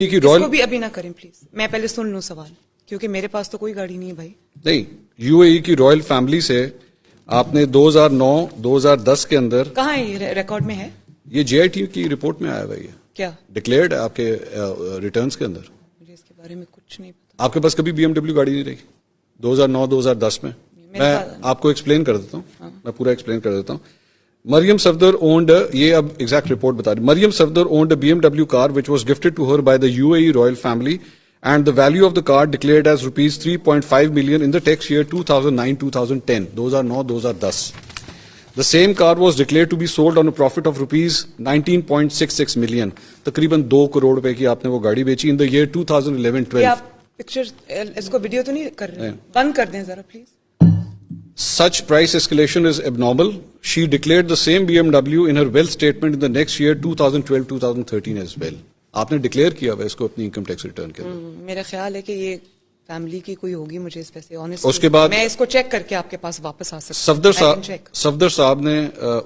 کی اس رائل کو بھی ابھی نہ کریں پلیز, میں پہلے سن لوں سوال, کیونکہ میرے پاس تو کوئی گاڑی نہیں ہے بھائی. نہیں, یو اے ای کی رائل فیملی سے آپ نے 2009-2010 کے اندر, کہاں ہے یہ ریکارڈ میں ہے؟ یہ جے آئی ٹی کی رپورٹ میں آیا ہوا, یہ کیا ڈکلیئرڈ ہے آپ کے ریٹرنز کے اندر. مجھے اس کے بارے میں کچھ نہیں پتا. آپ کے پاس کبھی بی ایم ڈبلیو گاڑی نہیں رہی 2009-2010 میں؟ میں آپ کو ایکسپلین کر دیتا ہوں, میں پورا ایکسپلین کر دیتا ہوں. مریم صفدر اونڈ, یہ اب ایگزیکٹ رپورٹ بتا رہی, Maryam Safdar owned a B M W car which was gifted to her by the U A E royal family and the value of the car declared as rupees 3.5 million in the tax year 2009-2010, 2009-2010. The same car was declared to be sold on a profit of rupees 19.66 million. تقریباً 2 کروڑ روپے کی آپ نے وہ گاڑی بیچی in the year 2011-12. آپ picture اس کو ویڈیو تو نہیں کر رہے, بند کر دیں ذرا please. Such price escalation is abnormal. She declared the same BMW in her wealth statement in the next year 2012-2013 as well. آپ نے ڈکلیئر کیا ہوا اس کو اپنی انکم ٹیکس ریٹرن کے اندر. میرا خیال ہے کہ یہ فیملی کی کوئی ہوگی, مجھے اس پہ سے آنیسٹ, اس کے بعد میں اس کو چیک کر کے آپ کے پاس واپس آ سکتا ہوں. صفدر صاحب نے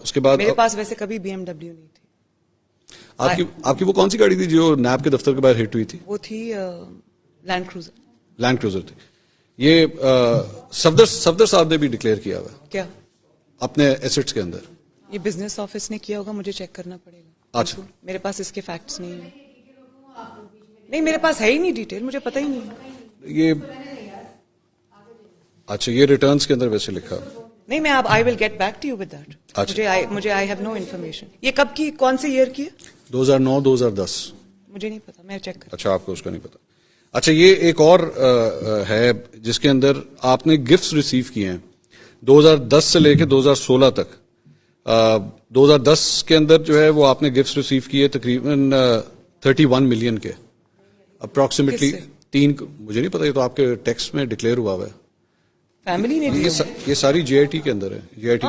اس کے بعد, میرے پاس ویسے کبھی بی ایم ڈبلیو نہیں تھی. آپ کی وہ کون سی گاڑی تھی جو نیب کے دفتر کے باہر ہٹ ہوئی تھی؟ وہ تھی لینڈ کروزر. لینڈ کروزر تھی. یہ صفدر صاحب نے بھی ڈکلیئر کیا ہوا کیا اپنے ایسٹس کے اندر. یہ بزنس آفس نے کیا ہوگا, مجھے چیک کرنا پڑے گا. اچھا, میرے پاس اس کے فیکٹس نہیں ہیں. نہیں میرے پاس ہے ہی نہیں ڈیٹیل, مجھے پتہ ہی نہیں. یہ اچھا, یہ ریٹرنز کے اندر ویسے لکھا نہیں. میں اب I will get back to you with that. مجھے آئی ہیو نو انفارمیشن. یہ کب کی, کون سے ایئر کی ہے؟ 2009-2010. مجھے نہیں پتا, میں چیک کر. اچھا, آپ کو اس کا نہیں پتا. اچھا, یہ ایک اور ہے جس کے اندر آپ نے گفٹس ریسیو کیے ہیں 2010 سے لے کے 2016 تک. 2010 کے اندر جو ہے وہ آپ نے گفٹس ریسیو کیے تقریباً 31 ملین کے اپروکسیمیٹلی. مجھے نہیں پتا, یہ تو آپ کے ٹیکس میں ڈکلیئر ہوا ہوا ہے. فیملی نے یہ ساری جے آئی ٹی کے اندر ہے, جے آئی ٹی.